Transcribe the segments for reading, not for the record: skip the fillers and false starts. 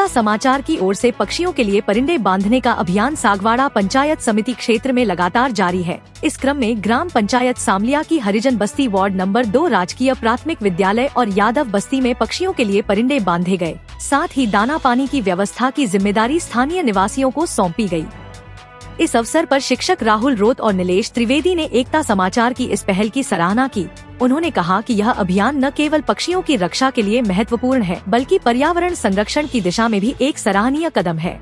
समाचार की ओर से पक्षियों के लिए परिंदे बांधने का अभियान सागवाड़ा पंचायत समिति क्षेत्र में लगातार जारी है। इस क्रम में ग्राम पंचायत सामलिया की हरिजन बस्ती वार्ड नंबर 2 राजकीय प्राथमिक विद्यालय और यादव बस्ती में पक्षियों के लिए परिंदे बांधे गए। साथ ही दाना पानी की व्यवस्था की जिम्मेदारी स्थानीय निवासियों को सौंपी गई। इस अवसर पर शिक्षक राहुल रोत और नीलेश त्रिवेदी ने एकता समाचार की इस पहल की सराहना की। उन्होंने कहा कि यह अभियान न केवल पक्षियों की रक्षा के लिए महत्वपूर्ण है, बल्कि पर्यावरण संरक्षण की दिशा में भी एक सराहनीय कदम है।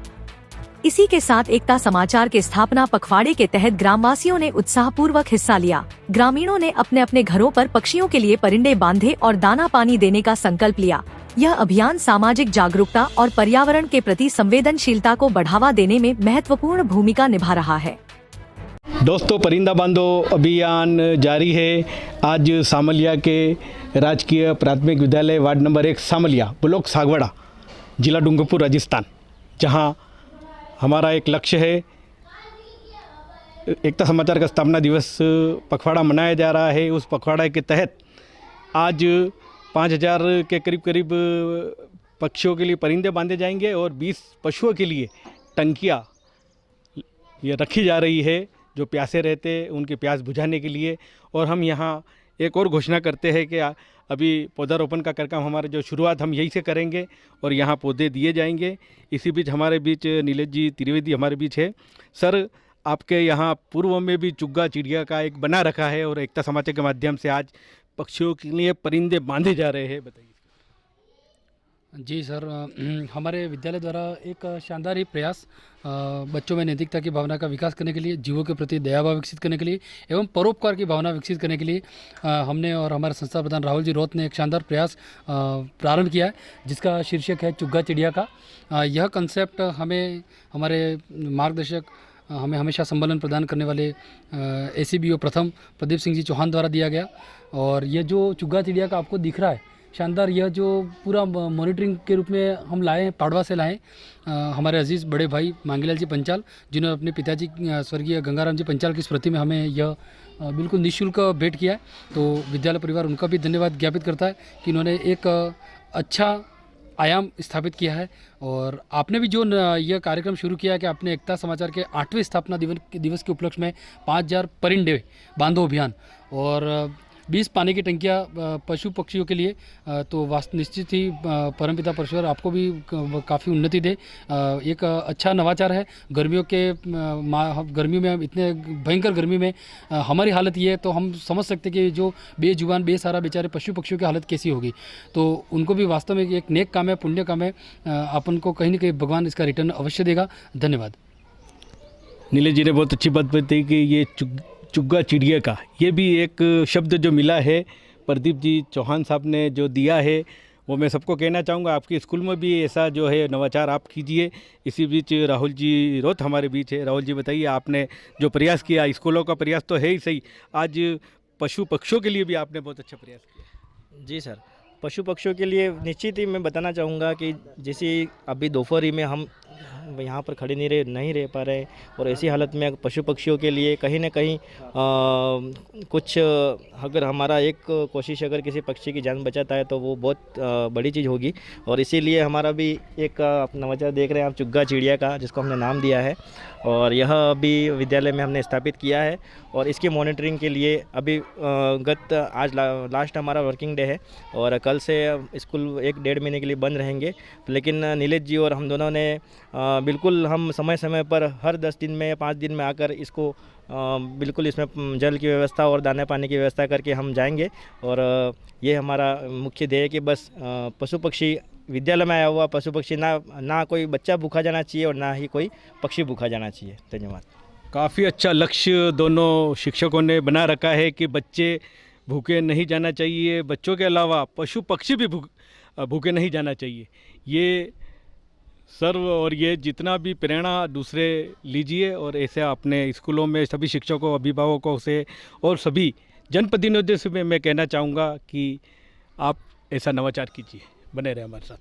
इसी के साथ एकता समाचार के स्थापना पखवाड़े के तहत ग्रामवासियों ने उत्साहपूर्वक हिस्सा लिया। ग्रामीणों ने अपने अपने घरों पर पक्षियों के लिए परिंदे बांधे और दाना पानी देने का संकल्प लिया। यह अभियान सामाजिक जागरूकता और पर्यावरण के प्रति संवेदनशीलता को बढ़ावा देने में महत्वपूर्ण भूमिका निभा रहा है। दोस्तों, परिंदा बांधो अभियान जारी है। आज सामलिया के राजकीय प्राथमिक विद्यालय वार्ड नंबर 1 सामलिया, ब्लॉक सागवाड़ा, जिला डूंगरपुर, राजस्थान, जहां हमारा एक लक्ष्य है। एकता समाचार का स्थापना दिवस पखवाड़ा मनाया जा रहा है। उस पखवाड़ा के तहत आज 5000 के करीब पक्षियों के लिए परिंदे बांधे जाएंगे और 20 पशुओं के लिए टंकियाँ ये रखी जा रही है, जो प्यासे रहते हैं उनकी प्यास बुझाने के लिए। और हम यहाँ एक और घोषणा करते हैं कि अभी पौधारोपण का कार्यक्रम हमारा जो शुरुआत हम यहीं से करेंगे और यहाँ पौधे दिए जाएंगे। इसी बीच हमारे बीच नीलेश जी त्रिवेदी हमारे बीच है। सर, आपके यहाँ पूर्व में भी चुग्गा चिड़िया का एक बना रखा है और एकता समाचार के माध्यम से आज पक्षियों के लिए परिंदे बांधे जा रहे हैं, बताइए। जी सर, हमारे विद्यालय द्वारा एक शानदार ही प्रयास बच्चों में नैतिकता की भावना का विकास करने के लिए, जीवों के प्रति दयाभाव विकसित करने के लिए एवं परोपकार की भावना विकसित करने के लिए हमने और हमारे संस्था प्रधान राहुल जी रोत ने एक शानदार प्रयास प्रारंभ किया है, जिसका शीर्षक है चुग्गा चिड़िया का। यह कंसेप्ट हमें हमारे मार्गदर्शक हमें हमेशा संबलन प्रदान करने वाले ACBO प्रथम प्रदीप सिंह जी चौहान द्वारा दिया गया। और ये जो चुग्गा चिड़िया का आपको दिख रहा है शानदार, यह जो पूरा मॉनिटरिंग के रूप में हम लाए हैं, पाड़वा से लाए हमारे अजीज़ बड़े भाई मांगीलाल जी पंचाल, जिन्होंने अपने पिताजी स्वर्गीय गंगाराम जी पंचाल की स्मृति में हमें यह बिल्कुल निःशुल्क भेंट किया है। तो विद्यालय परिवार उनका भी धन्यवाद ज्ञापित करता है कि इन्होंने एक अच्छा आयाम स्थापित किया है। और आपने भी जो यह कार्यक्रम शुरू किया है कि आपने एकता समाचार के 8वें स्थापना दिवस के उपलक्ष्य में 5000 परिंदे बांधो अभियान और 20 पानी की टंकियाँ पशु पक्षियों के लिए, तो वास्तव निश्चित ही परमपिता परमेश्वर आपको भी काफ़ी उन्नति दे। एक अच्छा नवाचार है। गर्मियों में, इतने भयंकर गर्मी में हमारी हालत ये है, तो हम समझ सकते कि जो बेजुबान बेसहारा बेचारे पशु पक्षियों की हालत कैसी होगी। तो उनको भी वास्तव में एक नेक काम है, पुण्य काम है। अपन को कहीं ना कहीं भगवान इसका रिटर्न अवश्य देगा। धन्यवाद। नीलेश जी ने बहुत अच्छी बात बताई कि ये चुग्गा चिड़िया का ये भी एक शब्द जो मिला है, प्रदीप जी चौहान साहब ने जो दिया है, वो मैं सबको कहना चाहूँगा। आपके स्कूल में भी ऐसा जो है नवाचार आप कीजिए। इसी बीच राहुल जी रोत हमारे बीच है। राहुल जी, बताइए, आपने जो प्रयास किया, स्कूलों का प्रयास तो है ही सही, आज पशु पक्षियों के लिए भी आपने बहुत अच्छा प्रयास किया। जी सर, पशु पक्षियों के लिए निश्चित ही मैं बताना चाहूँगा कि जैसे अभी दोपहरी में हम यहाँ पर खड़े नहीं रह पा रहे, और ऐसी हालत में पशु पक्षियों के लिए कहीं ना कहीं कुछ अगर हमारा एक कोशिश अगर किसी पक्षी की जान बचाता है तो वो बहुत बड़ी चीज़ होगी। और इसीलिए हमारा भी एक नवाचार देख रहे हैं आप, चुग्गा चिड़िया का, जिसको हमने नाम दिया है, और यह अभी विद्यालय में हमने स्थापित किया है। और इसकी मॉनिटरिंग के लिए अभी आज लास्ट हमारा वर्किंग डे है और कल से स्कूल 1-1.5 महीने के लिए बंद रहेंगे। लेकिन नीलेश जी और हम दोनों ने बिल्कुल हम समय समय पर हर 10 दिन में या 5 दिन में आकर इसको बिल्कुल इसमें जल की व्यवस्था और दाने पानी की व्यवस्था करके हम जाएंगे। और ये हमारा मुख्य ध्येय है कि बस पशु पक्षी, विद्यालय में आया हुआ पशु पक्षी ना कोई बच्चा भूखा जाना चाहिए और ना ही कोई पक्षी भूखा जाना चाहिए। धन्यवाद। काफ़ी अच्छा लक्ष्य दोनों शिक्षकों ने बना रखा है कि बच्चे भूखे नहीं जाना चाहिए, बच्चों के अलावा पशु पक्षी भी भूखे नहीं जाना चाहिए। ये सर्व और ये जितना भी प्रेरणा दूसरे लीजिए, और ऐसे अपने स्कूलों में सभी शिक्षकों, अभिभावकों से और सभी जनप्रतिनिधियों से मैं कहना चाहूँगा कि आप ऐसा नवाचार कीजिए। बने रहे हमारे साथ।